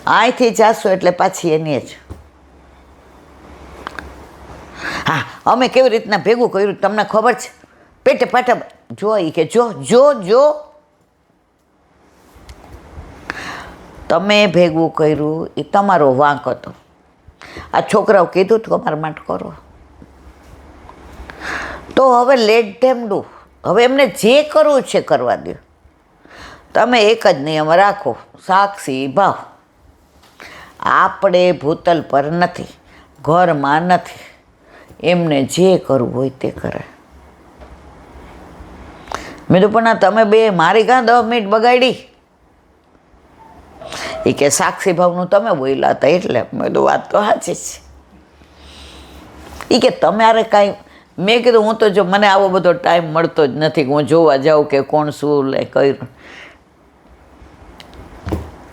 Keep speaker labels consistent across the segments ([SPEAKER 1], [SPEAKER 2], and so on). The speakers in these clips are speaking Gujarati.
[SPEAKER 1] અહીંથી જાશો એટલે પાછી એની જ. હા, અમે કેવી રીતના ભેગું કર્યું તમને ખબર છે? પેટે પાટા જો એ કે જો જો જો તમે ભેગું કર્યું એ તમારો વાંક હતો. આ છોકરાઓ કીધું તું અમારા માટે કરો, તો હવે લેટ ધેમ ડુ. હવે એમને જે કરવું છે કરવા દો. તમે એક જ નિયમ રાખો, સાક્ષી ભાવ. આપણે ભૂતલ પર નથી, ઘરમાં નથી, એમને જે કરવું હોય તે કરે. મેં તો પણ તમે બે મારી કાં 10 મિનિટ બગાડી? એ કે સાક્ષી ભાવનું તમે બોલ્યા હતા એટલે. મેં તો વાત તો સાચી છે. એ કે તમારે કાંઈ, મેં કીધું હું તો જો મને આવો બધો ટાઈમ મળતો જ નથી કે હું જોવા જાઉં કે કોણ શું લે કર્યું.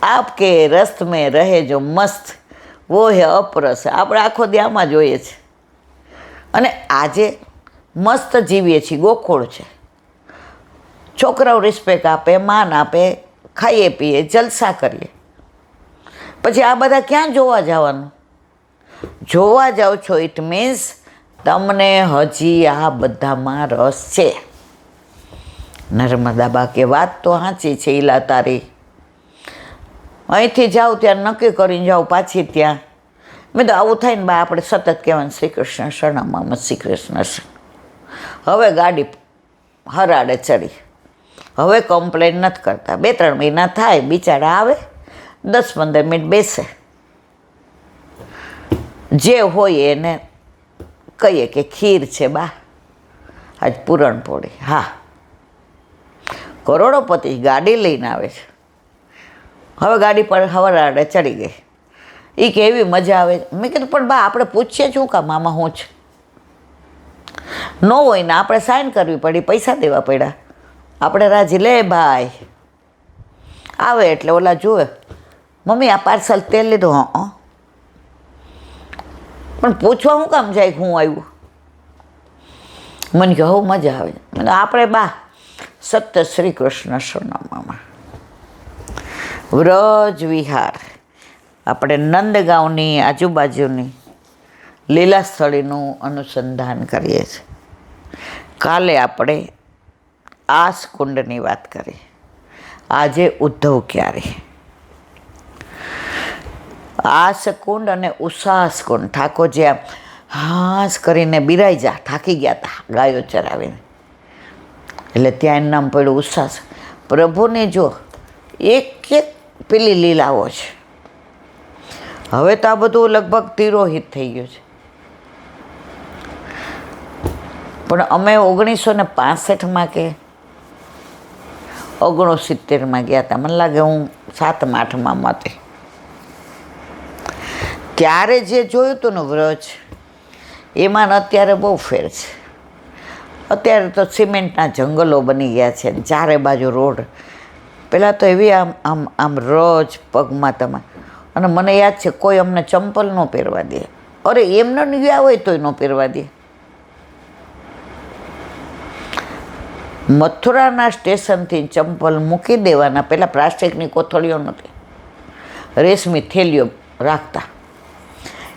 [SPEAKER 1] આપકે રસ્ત મેં રહે જો મસ્ત વો હે અપરસ. આપણે આખો દી આમાં જોઈએ છે અને આજે મસ્ત જીવીએ છીએ, ગોખોળ છે. છોકરાઓ રિસ્પેક્ટ આપે, માન આપે, ખાઈએ પીએ, જલસા કરીએ. પછી આ બધા ક્યાં જોવા જવાનું? જોવા જાઓ છો ઇટ મીન્સ તમને હજી આ બધામાં રસ છે. નર્મદા બા કે વાત તો સાચી છે ઈલા તારી. અહીંથી જાઓ ત્યાં નક્કી કરીને જાઓ, પાછી ત્યાં. મેં તો આવું થાય ને બા આપણે સતત કહેવાનું શ્રી કૃષ્ણ શરણમ, શ્રી કૃષ્ણ શરણ. હવે ગાડી હરાડે ચડી, હવે કમ્પ્લેન નથી કરતા. 2-3 મહિના થાય, બિચારા આવે 10-15 મિનિટ બેસે, જે હોય એને કહીએ કે ખીર છે બા, આજ પૂરણપોળી. હા, કરોડોપતિ ગાડી લઈને આવે છે. હવે ગાડી પર હવારાડે ચડી ગઈ. એ કે એવી મજા આવે. મેં કીધું પણ બા આપણે પૂછીએ શું કામ આમાં શું છે? ન હોય ને આપણે સાઇન કરવી પડી, પૈસા દેવા પડ્યા. આપણે રાજી લે ભાઈ. આવે એટલે ઓલા જુએ, મમ્મી આ પાર્સલ તેલ લીધું. હં, પણ પૂછવા શું કામ જાય હું આવ્યું? મને કહે હો મજા આવે. મને આપણે બા સત્ય શ્રી કૃષ્ણ સોનામાં વ્રજ વિહાર, આપણે નંદગાંવની આજુબાજુની લીલા સ્થળીનું અનુસંધાન કરીએ છીએ. કાલે આપણે આસકુંડની વાત કરી, આજે ઉદ્ધવ ક્યારે. આસકુંડ અને ઉષાસકુંડ. ઠાકોરજી આમ હાસ કરીને બિરાઈ જા, થાકી ગયા હતા ગાયો ચરાવીને, એટલે ત્યાં એનું નામ પડ્યું ઉષાસ. પ્રભુને જો એક એક પેલી લીલાઓ છે. હવે તો આ બધું લગભગ તિરોહિત થઈ ગયું છે. પણ અમે 1965 કે 69 ગયા હતા, મને લાગે હું 7મા 8મા હતી. ત્યારે જે જોયું હતું ને વ્રજ, એમાં અત્યારે બહુ ફેર છે. અત્યારે તો સિમેન્ટના જંગલો બની ગયા છે, ચારે બાજુ રોડ. પહેલાં તો એવી આમ આમ આમ રોજ પગમાં તમે. અને મને યાદ છે કોઈ અમને ચંપલ ન પહેરવા દે. અરે એમને ગયા હોય તોય ન પહેરવા દે. મથુરાના સ્ટેશનથી ચંપલ મૂકી દેવાના. પહેલાં પ્લાસ્ટિકની કોથળીઓ નહોતી, રેશમી થેલીઓ રાખતા,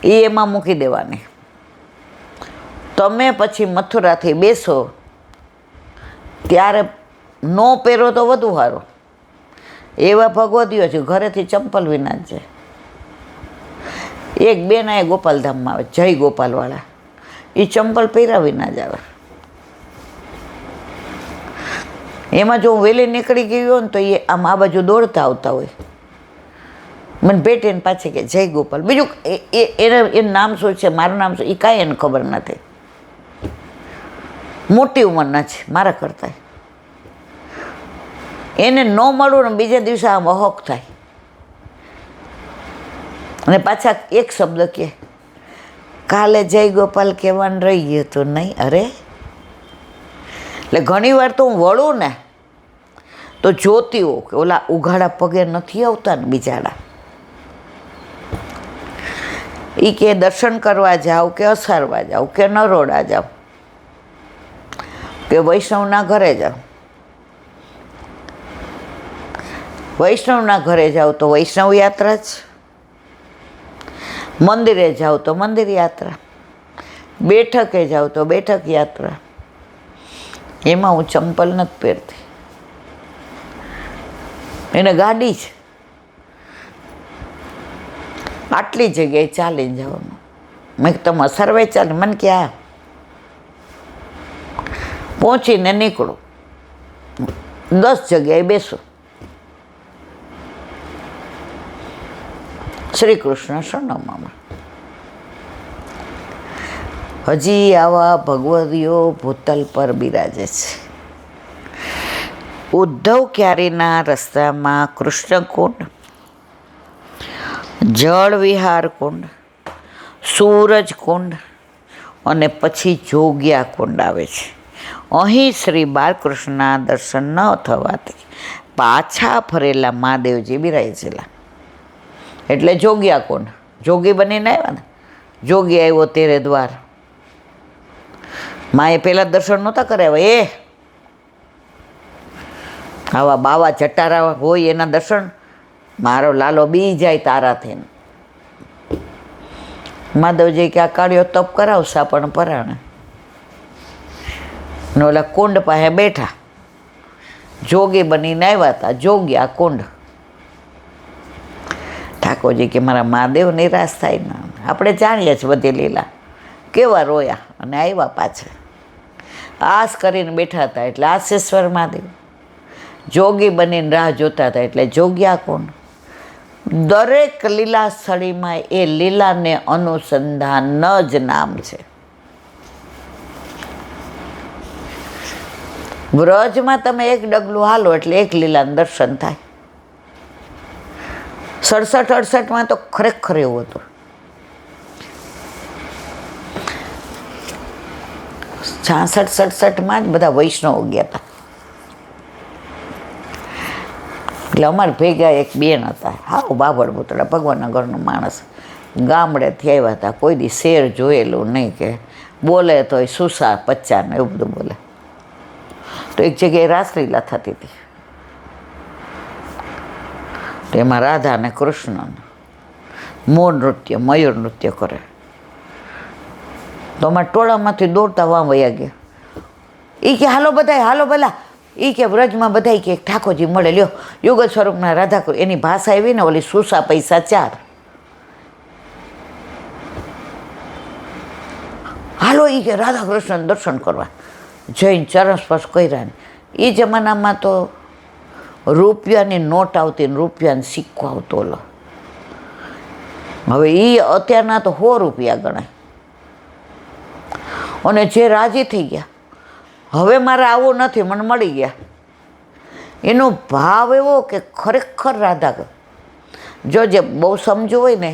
[SPEAKER 1] એ એમાં મૂકી દેવાની. તમે પછી મથુરાથી બેસો ત્યારે ન પહેરો તો વધુ સારું. એવા ભગવદીઓ છે ઘરેથી ચંપલ વિના જ છે. એક બેન એ ગોપાલધામમાં આવે, જય ગોપાલવાળા, એ ચંપલ પહેર્યા વિના જ આવે. એમાં જો હું વહેલી નીકળી ગઈ હોય ને તો એ આમ આ બાજુ દોડતા આવતા હોય, મને ભેટીને પાછી કે જય ગોપાલ. બીજું એનું નામ શું છે, મારું નામ શું, એ કાંઈ એને ખબર નથી. મોટી ઉંમરના છે મારા કરતાં. એને ન મળવું ને બીજા દિવસે આમ અહક થાય. અને પાછા એક શબ્દ કહે, કાલે જય ગોપાલ કહેવાનું રહી ગયું હતું નહીં. અરે એટલે ઘણી વાર તો હું વળું ને તો જોતી હોઉં કે ઓલા ઉઘાડા પગે નથી આવતા ને બિચારા. એ કે દર્શન કરવા જાઓ કે અસારવા જાઓ કે નરોડા જાઓ કે વૈષ્ણવના ઘરે જાઓ. વૈષ્ણવના ઘરે જાઓ તો વૈષ્ણવ યાત્રા જ, મંદિરે જાઓ તો મંદિર યાત્રા, બેઠકે જાઓ તો બેઠક યાત્રા. એમાં હું ચંપલ નથી પહેરતી, એને ગાડી છે, આટલી જગ્યાએ ચાલીને જવાનું. મેં તમે સર્વે ચાલે, મને કે આ પહોંચીને નીકળું, 10 જગ્યાએ બેસું. શ્રી કૃષ્ણ સરનામામાં હજી આવા ભગવદીઓ ભૂતલ પર બિરાજે છે. ઉદ્ધવ ક્યારીના રસ્તામાં કૃષ્ણકુંડ, જળ વિહાર કુંડ, સૂરજ કુંડ અને પછી જોગ્યા કુંડ આવે છે. અહીં શ્રી બાલકૃષ્ણના દર્શન ન થવાથી પાછા ફરેલા મહાદેવજી બિરાજેલા, એટલે જોગ્યા કુંડ. જોગી બનીને આવ્યા ને, જોગી આવ્યો તેરે દ્વાર. માએ પહેલાં દર્શન નહોતા કરાવ્યા. આવા બાવા ચટારા હોય એના દર્શન મારો લાલો બી જાય તારાથી. માધવજી કે આ કાળિયો તપ કરાવશા પણ પરાણે ને ઓલા કુંડ પાસે બેઠા જોગી બનીને આવ્યા હતા. જોગ્યા કુંડ. ઠાકોરજી કે મારા મહાદેવ નિરાશ થાય ને, આપણે જાણીએ છીએ બધી લીલા, કેવા રોયા અને આવ્યા પાછા. આસ કરીને બેઠા હતા એટલે આશેશ્વર મહાદેવ. જોગી બનીને રાહ જોતા હતા એટલે જોગ્યા કુંડ. દરેક લીલા સ્થળીમાં એ લીલાને અનુસંધાન જ નામ છે. વ્રજમાં તમે એક ડગલું હાલો એટલે એક લીલાનું દર્શન થાય. 67-68માં તો ખરેખર એવું હતું. 66-67માં જ બધા વૈષ્ણવો ગયા હતા. એટલે અમારે ભેગા એક બેન હતા, હાવ બાભળ પૂતળા, ભગવાનના ઘરનો માણસ, ગામડેથી આવ્યા હતા. કોઈ દી શેર જોયેલું નહીં, કે બોલે તો સુસા પચ્ચાને એવું બધું બોલે. તો એક જગ્યાએ રાસલીલા થતી હતી, એમાં રાધા અને કૃષ્ણ મોર નૃત્ય, મયુર નૃત્ય કરે. તો અમારા ટોળામાંથી દોડતા વાં વયા ગયા. એ કે હાલો બધાય, હાલો ભલા. એ કે વ્રજમાં બધાય કે ઠાકોરજી મળે, લ્યો યુગલ સ્વરૂપના રાધા. એની ભાષા એવી ને ઓલી સુસા પૈસા 4. હાલો એ કે રાધા કૃષ્ણ દર્શન કરવા જઈને ચરણ સ્પર્શ કર્યા ને. એ જમાનામાં તો રૂપિયાની નોટ આવતી ને રૂપિયાનો સિક્કો આવતો. ઓલો હવે એ અત્યારના તો 100 રૂપિયા ગણાય. અને જે રાજી થઈ ગયા, હવે મારે આવું નથી, મને મળી ગયા. એનો ભાવ એવો કે ખરેખર રાધા, જો જે બહુ સમજવું હોય ને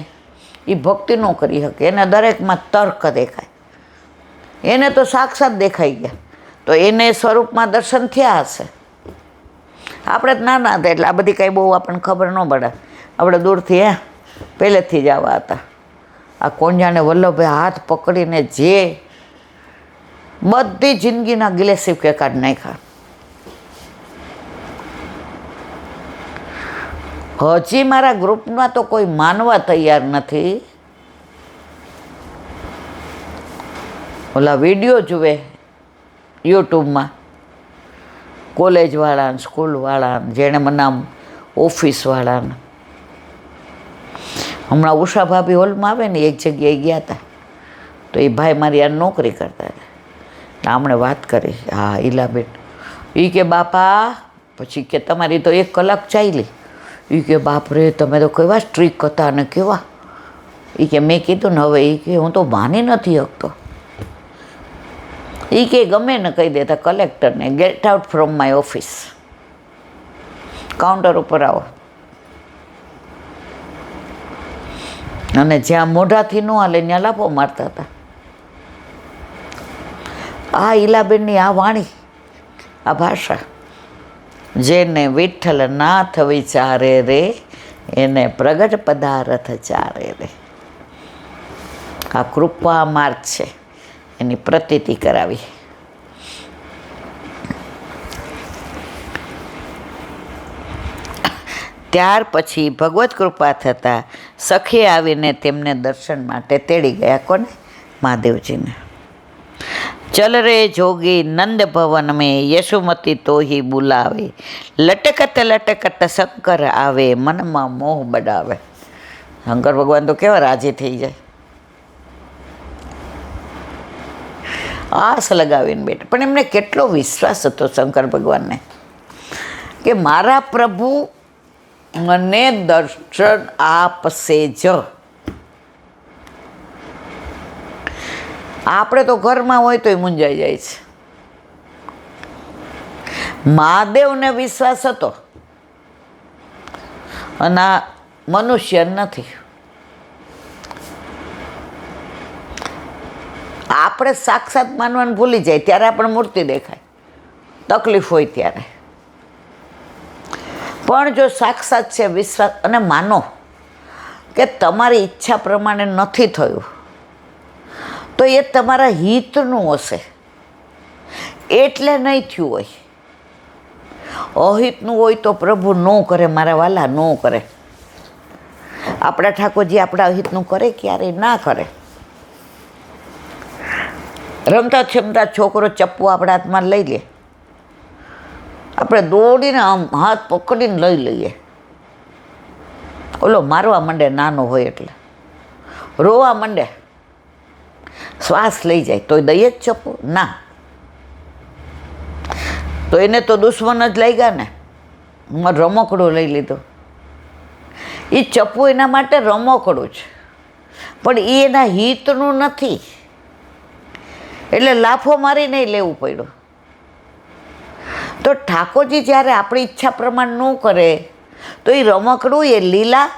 [SPEAKER 1] એ ભક્તિ ન કરી શકે. એને દરેકમાં તર્ક દેખાય, એને તો સાક્ષાત દેખાઈ ગયા. તો એને સ્વરૂપમાં દર્શન થયા હશે. આપણે જ નાના હતા એટલે આ બધી કાંઈ બહુ આપણને ખબર ન પડે. આપણે દૂરથી પહેલેથી જ આવા હતા. આ કોંજાને વલ્લભભાઈ હાથ પકડીને જે બધી જિંદગીના ગિલેસિવ કે કાઢ નાખ્યા. હજી મારા ગ્રુપમાં તો કોઈ માનવા તૈયાર નથી. ઓલા વિડીયો જુએ યુટ્યુબમાં, કોલેજવાળાને, સ્કૂલવાળાને, જેણે મને આમ ઓફિસવાળાને. હમણાં ઉષા ભાભી હોલમાં આવે ને, એક જગ્યાએ ગયા હતા. તો એ ભાઈ મારી યાર નોકરી કરતા હતા. આમણે વાત કરી, હા ઈલાબેન. એ કે બાપા, પછી કે તમારી તો 1 કલાક ચાલી. એ કે બાપરે તમે તો કેવા સ્ટ્રીક હતા ને કેવા. એ કે મેં કીધું ને હવે એ કે હું તો માની નથી શકતો. એ કે ગમે ને કહી દેતા કલેક્ટરને, get out from my office, counter ઉપર આવો. અને જ્યાં મોઢાથી ન હાલે ત્યાં લાફો મારતા હતા. આ ઈલાબેનની આ વાણી, આ ભાષા, જેને વિઠ્ઠલ નાથ વિચારે રે એને પ્રગટ પદાર્થ ચારે રે. આ કૃપા માર્ગ છે, એની પ્રતીતિ કરાવી. ત્યાર પછી ભગવત કૃપા થતાં સખી આવીને તેમને દર્શન માટે તેડી ગયા. કોને? મહાદેવજીને. ચલ રે જોગી નંદ ભવન મેં યશુમતી તો હી બુલાવે, લટકત લટકત શંકર આવે, મનમાં મોહ બડાવે. શંકર ભગવાન તો કેવા રાજી થઈ જાય, આસ લગાવીને બેઠા. પણ એમને કેટલો વિશ્વાસ હતો શંકર ભગવાનને કે મારા પ્રભુ મને દર્શન આપશે જ. આપણે તો ઘરમાં હોય તોય મૂંઝાઈ જાય છે. મહાદેવને વિશ્વાસ હતો અને આ મનુષ્ય નથી. આપણે સાક્ષાત માનવાનું ભૂલી જાય ત્યારે આપણે મૂર્તિ દેખાય, તકલીફ હોય ત્યારે. પણ જો સાક્ષાત છે, વિશ્વાસ અને માનો કે તમારી ઈચ્છા પ્રમાણે નથી થયું તો એ તમારા હિતનું હશે, એટલે નહીં થયું હોય. અહિતનું હોય તો પ્રભુ ન કરે, મારા વાલા ન કરે. આપણા ઠાકોરજી આપણા અહિતનું કરે ક્યારેય ના કરે. રમતા છમતા છોકરો ચપ્પુ આપણા હાથમાં લઈ લે, આપણે દોડીને આમ હાથ પકડીને લઈ લઈએ. ઓલો મારવા માંડે, નાનો હોય એટલે રોવા માંડે, શ્વાસ લઈ જાય તો દઈએ જ ચપ્પુ? ના, તો એને તો દુશ્મન જ લઈ ગયા ને. રમકડું લઈ લીધું. એ ચપ્પુ એના માટે રમકડું છે, પણ એ એના હિતનું નથી, એટલે લાફો મારી નહીં લેવું પડ્યું. તો ઠાકોરજી જ્યારે આપણી ઈચ્છા પ્રમાણે ન કરે તો એ રમકડું, એ લીલા,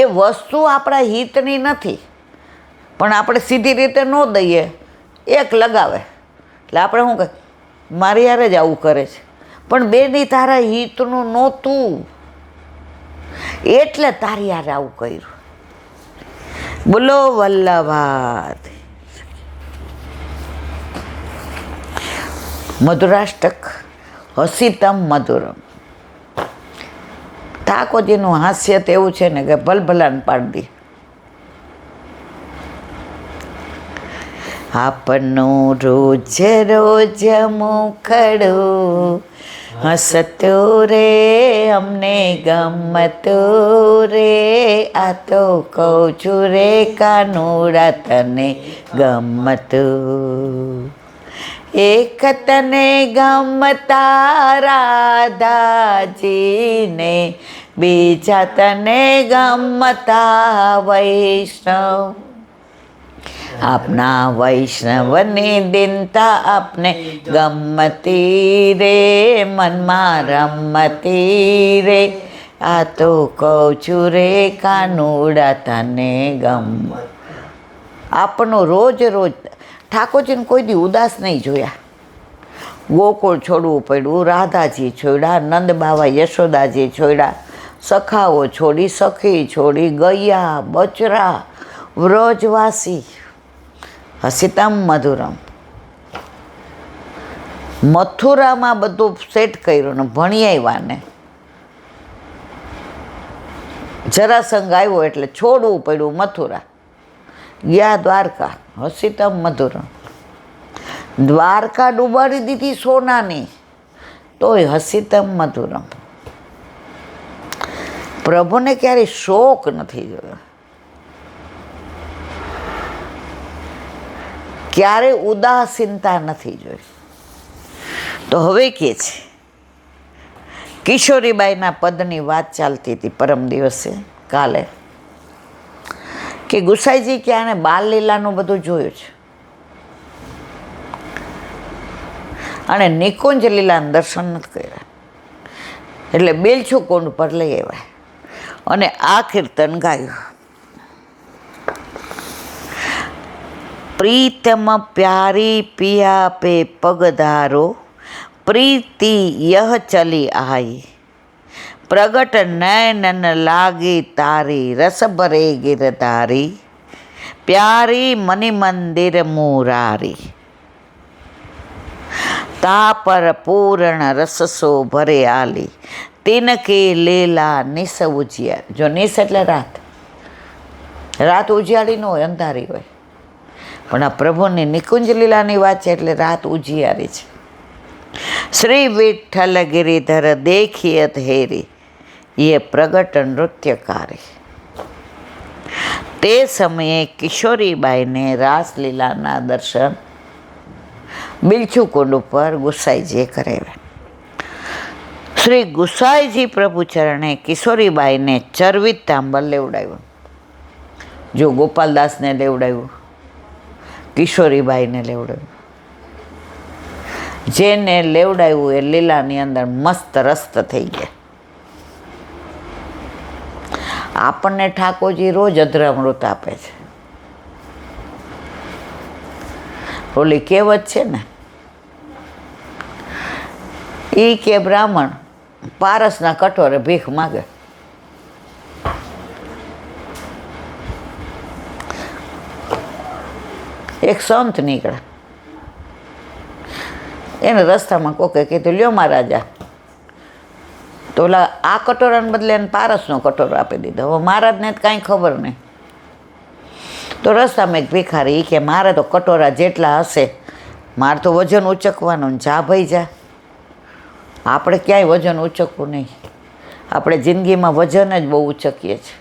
[SPEAKER 1] એ વસ્તુ આપણા હિતની નથી, પણ આપણે સીધી રીતે ન દઈએ, એક લગાવે એટલે આપણે શું કહે, મારી યારે જ આવું કરે છે, પણ બેની તારા હિતનું નહોતું એટલે તારી યારે આવું કર્યું. બોલો વલ્લભાદ. મધુરાષ્ટક હસીતમ મધુરમ. ઠાકોરજીનું હાસ્ય તો એવું છે ને કે ભલભલાને પાડી દે. આપનું રોજ રોજ મુખડું હસતું રે, અમને ગમતું રે, આ તો કહું છું રે કાનુડા તને ગમતું. એક તને ગમતા રાધાજીને, બીજા તને ગમતા વૈષ્ણવ. આપના વૈષ્ણવની દિનતા આપને ગમતી રે, મનમાં રમતી રે, આ તો કહું છું રે કાનુડા તને ગમ. આપણું રોજ રોજ ઠાકોરજીને કોઈ દી ઉદાસ નહીં જોયા. ગોકુળ છોડવું પડ્યું, રાધાજી છોડ્યા, નંદ બાવા યશોદાજી છોડ્યા, સખાઓ છોડી, સખી છોડી, ગૈયા, બચરા, વ્રજવાસી. હસીતમ મધુરમ. મથુરામાં બધું સેટ કર્યું ને ભણી આવ્યા ને જરાસંઘ આવ્યો એટલે છોડવું પડ્યું મથુરા, ગયા દ્વારકા. હસીતમ મધુરમ. દ્વારકા ડૂબાડી દીધી સોનાની, તોય હસીતમ મધુરમ. પ્રભુને ક્યારેય શોક નથી જોયો, ક્યારે ઉદાસીનતા નથી જોઈ. તો હવે કે છે, કિશોરીબાઈના પદની વાત ચાલતી હતી પરમ દિવસે, કાલે, કે ગુસાઈજી કે આને બાલલીલાનું બધું જોયું છે અને નિકુંજ લીલાનું દર્શન નથી કર્યા, એટલે બેલછુકુંડ પર લઈ આવ્યા અને આ કીર્તન ગાયું. પ્રીતમ પ્યારી પિયા પે પગધારો, પ્રીતિ યહ ચલી આઈ, પ્રગટ નયન લાગી તારી, રસ ભરે ગિરધારી, પ્યારી મની મંદિર મુરારી, તા પર પૂર્ણ રસ સો ભરે આલી, તિનકી લીલા નિસ ઉજિયાર. જો નિસ એટલે રાત, રાત ઉજિયાળી ન હોય, અંધારી હોય. પણ આ પ્રભુની નિકુંજ લીલાની વાત છે એટલે રાત ઉજિયારી છે. શ્રી વિઠ્ઠલ ગિરિધર દેખિયત હેરી એ પ્રગટ નૃત્યકારી. તે સમયે કિશોરીબાઈને રાસલીલાના દર્શન બિલછુકુંડ ઉપર ગુસાઈજીએ કરાવ્યા. શ્રી ગુસાઈજી પ્રભુ ચરણે કિશોરીબાઈને ચરવિત તાંબર લેવડાવ્યું. જો ગોપાલદાસને લેવડાવ્યું, કિશોરીબાઈને લેવડાવ્યું. જેને લેવડાવ્યું એ લીલાની અંદર મસ્ત રસ્ત થઈ ગયા. આપણને ઠાકોરજી રોજ અધરામૃત આપે છે. ઓલી કહેવત છે ને, એ કે બ્રાહ્મણ પારસના કટોરે ભીખ માગે. એક સંત નીકળે, એને રસ્તામાં કોકે કીધું, લ્યો મહારાજા. તો ઓલા આ કટોરાને બદલે એને પારસનો કટોરો આપી દીધો. હવે મહારાજને કાંઈ ખબર નહીં. તો રસ્તામાં એક ભિખારી કે મારે તો કટોરા જેટલા હશે, મારે તો વજન ઉચકવાનું. જા ભાઈ જા, આપણે ક્યાંય વજન ઉચકવું નહીં. આપણે જિંદગીમાં વજન જ બહુ ઉચકીએ છીએ.